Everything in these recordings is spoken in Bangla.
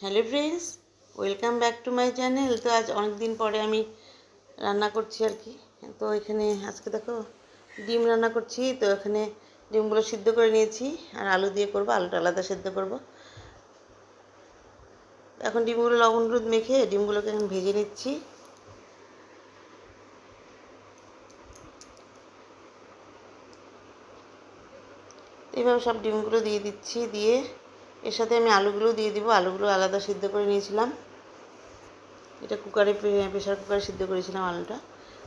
Hello friends, welcome back to my channel. তো আজ অনেক দিন পরে আমি রান্না করছি আর কি। তো এখানে আজকে দেখো ডিম রান্না করছি। তো এখানে ডিমগুলো সিদ্ধ করে নিয়েছি আর আলু দিয়ে করব, আলুটা আলাদা সিদ্ধ করব। এখন ডিমগুলো লবণ হলুদ মেখে ডিমগুলোকে এখন ভেজে নিচ্ছি। এইভাবে সব ডিমগুলো দিয়ে দিচ্ছি, দিয়ে এর সাথে আমি আলুগুলো দিয়ে দিব। আলুগুলো আলাদা সিদ্ধ করে নিয়েছিলাম, এটা কুকারে প্রেশার কুকারে সিদ্ধ করেছিলাম আলুটা।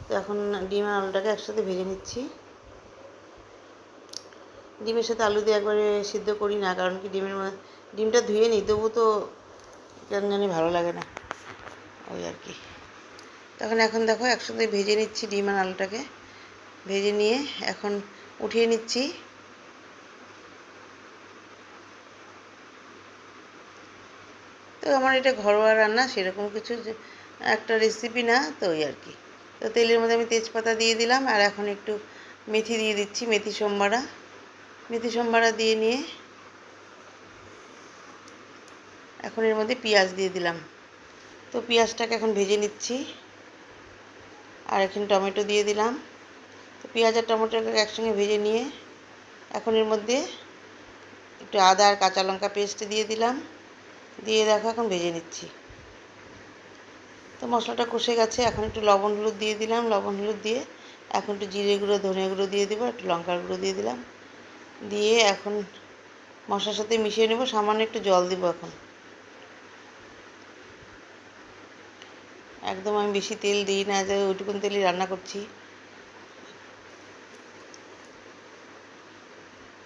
তো এখন ডিম আর আলুটাকে একসাথে ভেজে নিচ্ছি। ডিমের সাথে আলু দিয়ে একবারে সিদ্ধ করি না, কারণ কি ডিমটা ধুয়ে নিই, তবু তো কেন জানি ভালো লাগে না, ওই আর কি। তখন এখন দেখো একসাথে ভেজে নিচ্ছি ডিম আর আলুটাকে। ভেজে নিয়ে এখন উঠিয়ে নিচ্ছি। তো আমার এটা ঘরোয়া রান্না, সেরকম কিছু একটা রেসিপি না, তো ওই আর কি। তো তেলের মধ্যে আমি তেজপাতা দিয়ে দিলাম আর এখন একটু মেথি দিয়ে দিচ্ছি, মেথি সম্বারা দিয়ে নিয়ে এখন এর মধ্যে পেঁয়াজ দিয়ে দিলাম। তো পেঁয়াজটাকে এখন ভেজে নিচ্ছি আর এখানে টমেটো দিয়ে দিলাম। তো পেঁয়াজ আর টমেটোকে একসঙ্গে ভেজে নিয়ে এখন এর মধ্যে একটু আদা আর কাঁচা লঙ্কা পেস্ট দিয়ে দিলাম, দিয়ে দেখো এখন ভেজে নিচ্ছি। তো মশলাটা কষে গেছে, এখন একটু লবণ হলুদ দিয়ে দিলাম। লবণ হলুদ দিয়ে এখন একটু জিরে গুঁড়ো ধনে গুঁড়ো দিয়ে দেবো, একটু লঙ্কার গুঁড়ো দিয়ে দিলাম, দিয়ে এখন মশলার সাথে মিশিয়ে নেব। সামান্য একটু জল দিব এখন। একদম আমি বেশি তেল দিই না, যে ওইটুকুন তেলই রান্না করছি।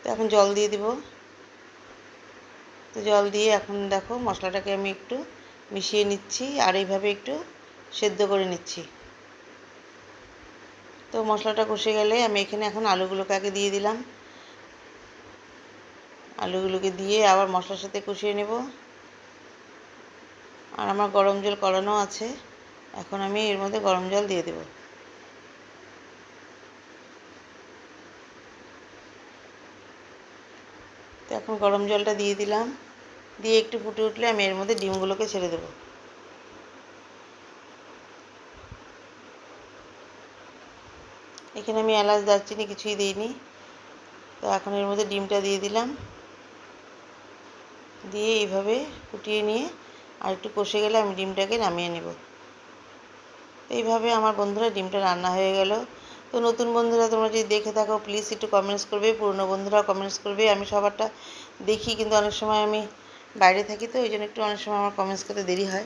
তো এখন জল দিয়ে দিব। তো জল দিয়ে এখন দেখো মশলাটাকে আমি একটু মিশিয়ে নিচ্ছি আর এইভাবে একটু সেদ্ধ করে নিচ্ছি। তো মশলাটা কষে গেলে আমি এখানে এখন আলুগুলোকে আগে দিয়ে দিলাম। আলুগুলোকে দিয়ে আবার মশলার সাথে কষিয়ে নেব। আর আমার গরম জল করানো আছে, এখন আমি এর মধ্যে গরম জল দিয়ে দেব। তো এখন গরম জলটা দিয়ে দিলাম, দিয়ে একটু ফুটে উঠলে আমি এর মধ্যে ডিমগুলোকে ছেড়ে দেব। এখানে আমি এলাচ দারচিনি কিছুই দিইনি। তো এখন এর মধ্যে ডিমটা দিয়ে দিলাম, দিয়ে এইভাবে ফুটিয়ে নিয়ে আর একটু কষে গেলে আমি ডিমটাকে নামিয়ে নেব। এইভাবে আমার বন্ধুরা ডিমটা রান্না হয়ে গেল। তো নতুন বন্ধুরা তোমরা যদি দেখে থাকো প্লিজ একটু কমেন্টস করবে, পুরনো বন্ধুরাও কমেন্টস করবে। আমি সবারটা দেখি, কিন্তু অনেক সময় আমি বাইরে থাকি, তো ওই জন্য একটু অনেক সময় আমার কমেন্টস করতে দেরি হয়।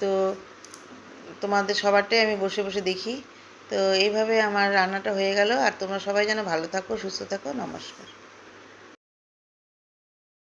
তো তোমাদের সবারটাই আমি বসে বসে দেখি। তো এইভাবে আমার রান্নাটা হয়ে গেল। আর তোমরা সবাই যেন ভালো থাকো, সুস্থ থাকো। নমস্কার।